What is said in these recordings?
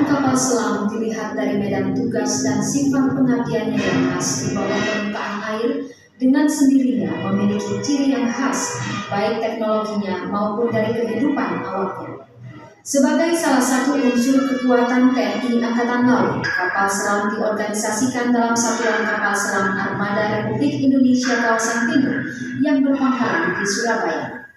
Keberadaan kapal selam dilihat dari medan tugas dan sifat pengabdiannya yang khas di bawah permukaan air dengan sendirinya memiliki ciri yang khas, baik teknologinya maupun dari kehidupan awaknya. Sebagai salah satu unsur kekuatan TNI Angkatan Laut, kapal selam diorganisasikan dalam Satuan Kapal Selam Armada Republik Indonesia Kawasan Timur yang berpangkalan di Surabaya.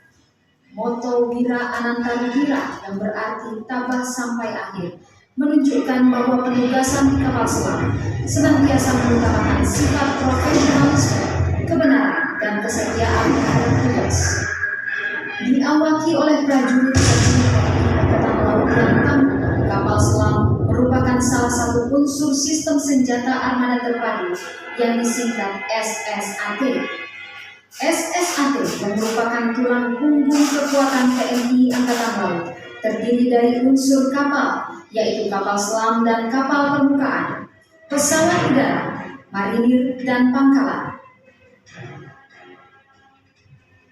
Moto Wira Anantara Wira yang berarti tabah sampai akhir menunjukkan bahwa penugasan di kapal selam senantiasa mengutamakan sifat profesionalisme, kebenaran, dan kesetiaan terhadap tugas. Diawaki oleh prajurit Angkatan Laut yang tangguh, kapal selam merupakan salah satu unsur sistem senjata armada terpadu yang disingkat SSAT. SSAT merupakan tulang punggung kekuatan TNI Angkatan Laut, terdiri dari unsur kapal, yaitu kapal selam dan kapal permukaan, pesawat udara, marinir, dan pangkalan.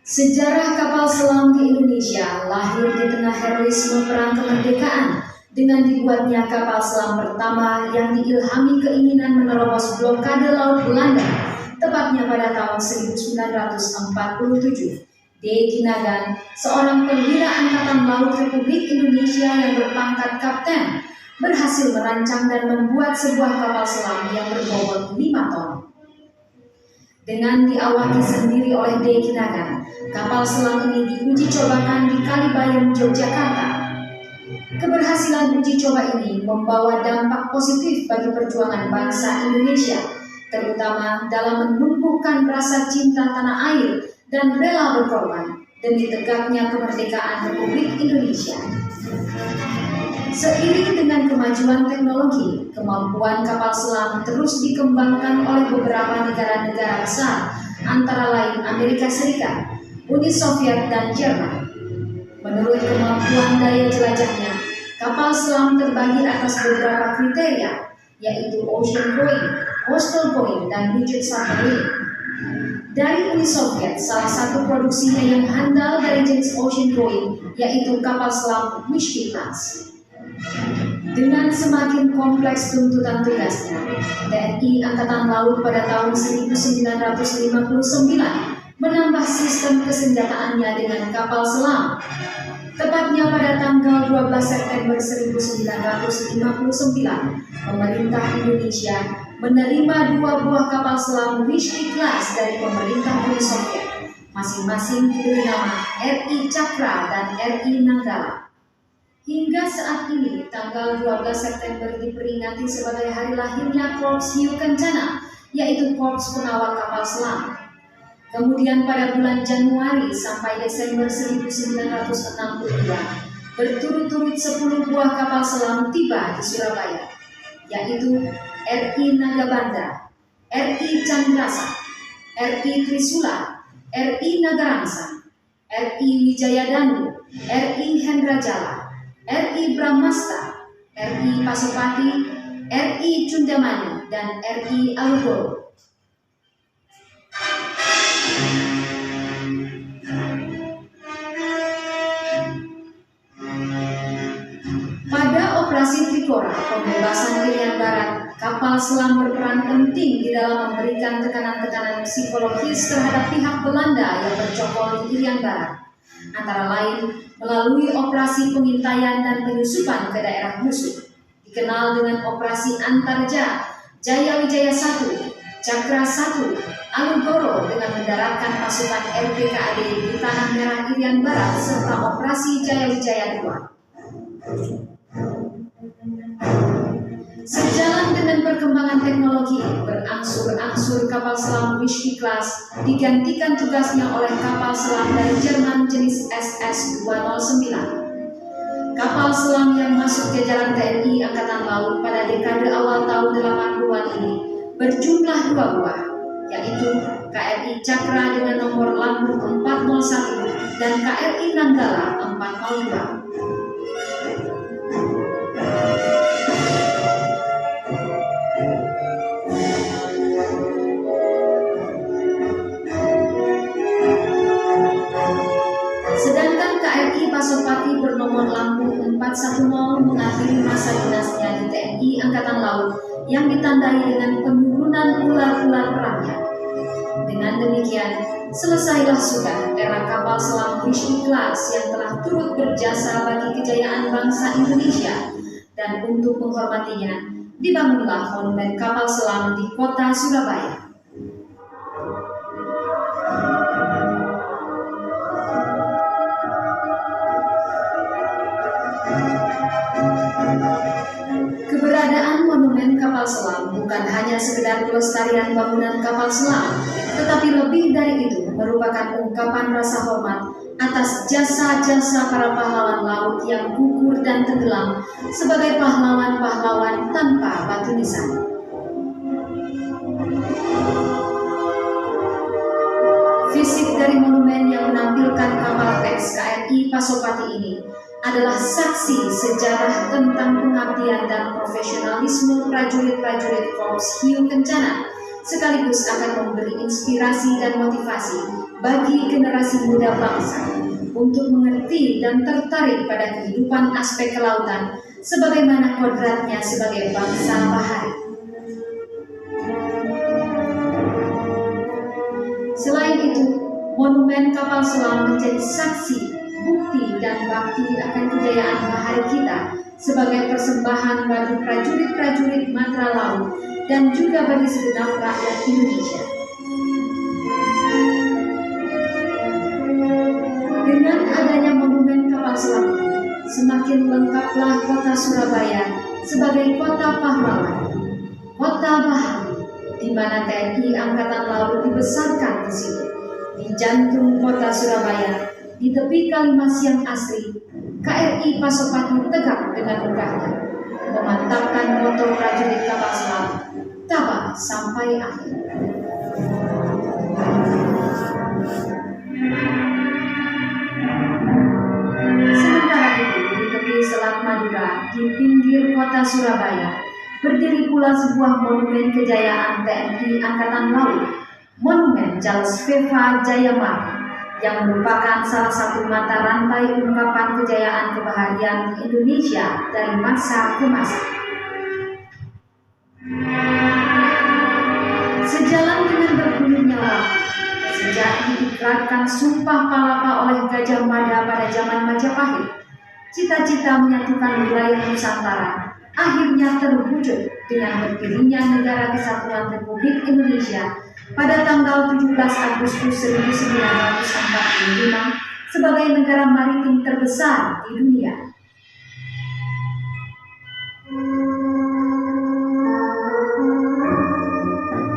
Sejarah kapal selam di Indonesia lahir di tengah heroisme perang kemerdekaan dengan dibuatnya kapal selam pertama yang diilhami keinginan menerobos blokade laut Belanda tepatnya pada tahun 1947. D. Kinagan, seorang perwira Angkatan Laut Republik Indonesia yang berpangkat kapten, berhasil merancang dan membuat sebuah kapal selam yang berbobot 5 ton. Dengan diawaki sendiri oleh D. Kinagan, kapal selam ini diuji cobakan di Kalibayung, Yogyakarta. Keberhasilan uji coba ini membawa dampak positif bagi perjuangan bangsa Indonesia, terutama dalam menumbuhkan rasa cinta tanah air dan rela berkorban demi tegaknya kemerdekaan Republik Indonesia. Seiring dengan kemajuan teknologi, kemampuan kapal selam terus dikembangkan oleh beberapa negara-negara besar, antara lain Amerika Serikat, Uni Soviet, dan Jerman. Menurut kemampuan daya jelajahnya, kapal selam terbagi atas beberapa kriteria, yaitu ocean going, coastal going, dan rigid submarine. Dari Uni Soviet, salah satu produksinya yang handal dari jenis ocean going, yaitu kapal selam Mystery Class. Dengan semakin kompleks tuntutan tugasnya, TNI Angkatan Laut pada tahun 1959 menambah sistem kesenjataannya dengan kapal selam. Tepatnya pada tanggal 12 September 1959, pemerintah Indonesia menerima 2 buah kapal selam Mystery Class dari pemerintah Uni Soviet, masing-masing diberi nama RI Cakra dan RI Nanggala. Hingga saat ini, tanggal 12 September diperingati sebagai hari lahirnya Korps Hiu Kencana, yaitu Korps Pengawal Kapal Selam. Kemudian pada bulan Januari sampai Desember 1962, berturut-turut 10 buah kapal selam tiba di Surabaya, yaitu RI Nagabanda, RI Chandrasa, RI Trisula, RI Nagarangsa, RI Wijayadanu, RI Hendrajala, RI Brahmasta, RI Pasupati, RI Cundamani, dan RI Alugoro. Pada operasi Trikora, pembebasan Irian Barat, kapal selam berperan penting di dalam memberikan tekanan-tekanan psikologis terhadap pihak Belanda yang bercokol di Irian Barat, antara lain melalui operasi pengintaian dan penyusupan ke daerah musuh, dikenal dengan Operasi Antarja, Jaya Wijaya 1, Cakra 1, Alugoro dengan mendaratkan pasukan RPKAD di Tanah Merah Irian Barat, serta Operasi Jaya Wijaya 2. Sejalan dengan perkembangan teknologi, berangsur-angsur kapal selam Mystery Class digantikan tugasnya oleh kapal selam dari Jerman jenis SS-209. Kapal selam yang masuk jajaran TNI Angkatan Laut pada dekade awal tahun 80-an ini berjumlah 2 buah, yaitu KRI Cakra dengan nomor lambung 401 dan KRI Nanggala 402. Sedangkan KRI Pasopati bernomor lambung 1410 mengakhiri masa dinasnya di TNI Angkatan Laut yang ditandai dengan penurunan ular-ular perangnya. Dengan demikian, selesailah sudah era kapal selam British Class yang telah turut berjasa bagi kejayaan bangsa Indonesia, dan untuk menghormatinya, dibangunlah monumen kapal selam di kota Surabaya. Keberadaan monumen kapal selam bukan hanya sekedar pelestarian bangunan kapal selam, tetapi lebih dari itu merupakan ungkapan rasa hormat atas jasa-jasa para pahlawan laut yang gugur dan tenggelam sebagai pahlawan-pahlawan tanpa batu nisan. Fisik dari monumen yang menampilkan kapal X KRI Pasopati ini adalah saksi sejarah tentang pengabdian dan profesionalisme prajurit-prajurit Korps Hiu Kencana, sekaligus akan memberi inspirasi dan motivasi bagi generasi muda bangsa untuk mengerti dan tertarik pada kehidupan aspek kelautan sebagaimana kodratnya sebagai bangsa bahari. Selain itu, monumen kapal selam menjadi saksi, bukti dan bakti akan kejayaan bahari kita sebagai persembahan bagi prajurit-prajurit Matra Laut dan juga bagi segenap rakyat Indonesia. Dengan adanya monumen kapal selam ini, semakin lengkaplah kota Surabaya sebagai kota pahlawan, kota bahari, di mana TNI Angkatan Laut dibesarkan di sini, di jantung kota Surabaya. Di tepi Kalimas yang asri, KRI Pasopati tegak dengan megahnya, memantapkan moto prajurit kapal selam, tabah sampai akhir. Sementara itu, di tepi Selat Madura, di pinggir kota Surabaya, berdiri pula sebuah monumen kejayaan TNI Angkatan Laut, Monumen Charles Veva Jayamara, yang merupakan salah satu mata rantai ungkapan kejayaan kebaharian di Indonesia dari masa ke masa. Sejalan dengan bergulirnya waktu, sejak diikrarkan Sumpah Palapa oleh Gajah Mada pada zaman Majapahit, cita-cita menyatukan wilayah Nusantara akhirnya terwujud dengan berdirinya Negara Kesatuan Republik Indonesia pada tanggal 17 Agustus 1945 sebagai negara maritim terbesar di dunia.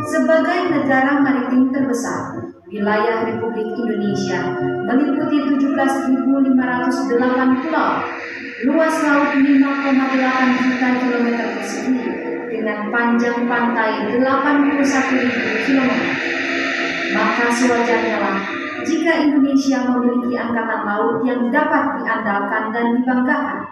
Sebagai negara maritim terbesar, wilayah Republik Indonesia meliputi 17.508 pulau, luas laut 5,8 juta kilometer persegi, dengan panjang pantai 81.000 km. Maka sewajarnya lah jika Indonesia memiliki angkatan laut yang dapat diandalkan dan dibanggakan.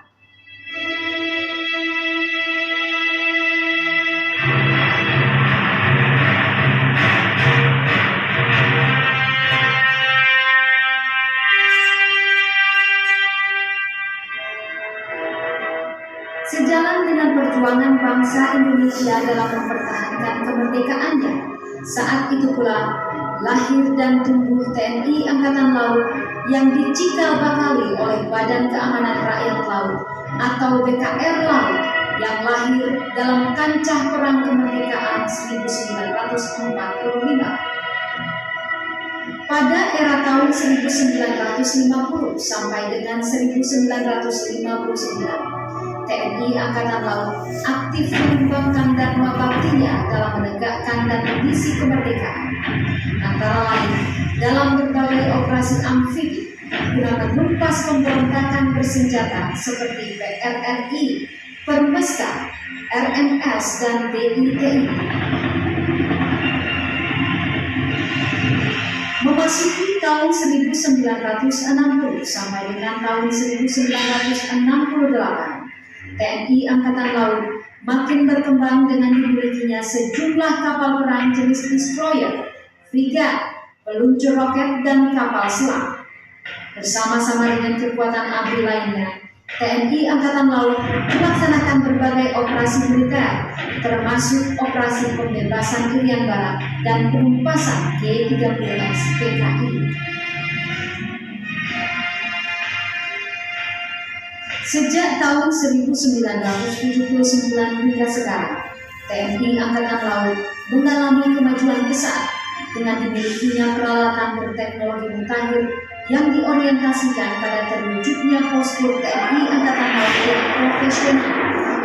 Sejalan dengan perjuangan bangsa Indonesia dalam mempertahankan kemerdekaannya, saat itu pula lahir dan tumbuh TNI Angkatan Laut yang dicikal bakali oleh Badan Keamanan Rakyat Laut atau BKR Laut yang lahir dalam kancah perang kemerdekaan 1945. Pada era tahun 1950 sampai dengan 1959, TNI Angkatan Laut aktif mengembangkan dan baktinya dalam menegakkan dan mengisi kemerdekaan, antara lain dalam berbagai operasi amfibi guna menumpas pemberontakan bersenjata seperti PRRI, Permesta, RMS, dan BITI. Memasuki tahun 1960 sampai dengan tahun 1968, TNI Angkatan Laut makin berkembang dengan dimilikinya sejumlah kapal perang jenis destroyer, frigat, peluncur roket, dan kapal selam. Bersama-sama dengan kekuatan ABRI lainnya, TNI Angkatan Laut melaksanakan berbagai operasi militer, termasuk operasi pembebasan Irian Barat dan penumpasan G-30S PKI. Sejak tahun 1979 hingga sekarang, TNI Angkatan Laut mengalami kemajuan besar dengan dimilikinya peralatan berteknologi mutakhir yang diorientasikan pada terwujudnya postur TNI Angkatan Laut yang profesional,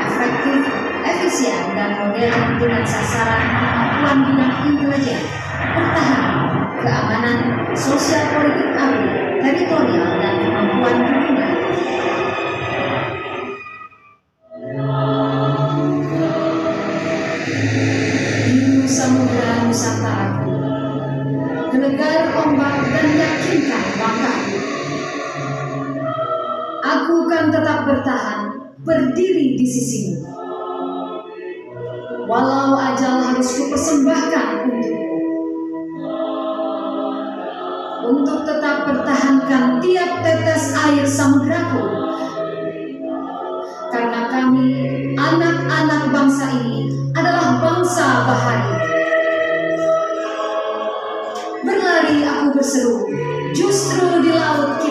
efektif, efisien, dan modern dengan sasaran kemampuan bidang intelijen, pertahanan, keamanan, sosial politik ABRI, teritorial, dan kemampuan perlindungan. Di Samudra Nusantara, gelegar ombak dan yakinkan langkah. Aku kan tetap bertahan, berdiri di sisimu. Walau ajal harus kupersembahkan untukmu, untuk tetap pertahankan tiap tetes air samudraku. Karena kami, anak-anak bangsa ini, adalah bangsa bahari. Berlari aku berseru, justru di laut kita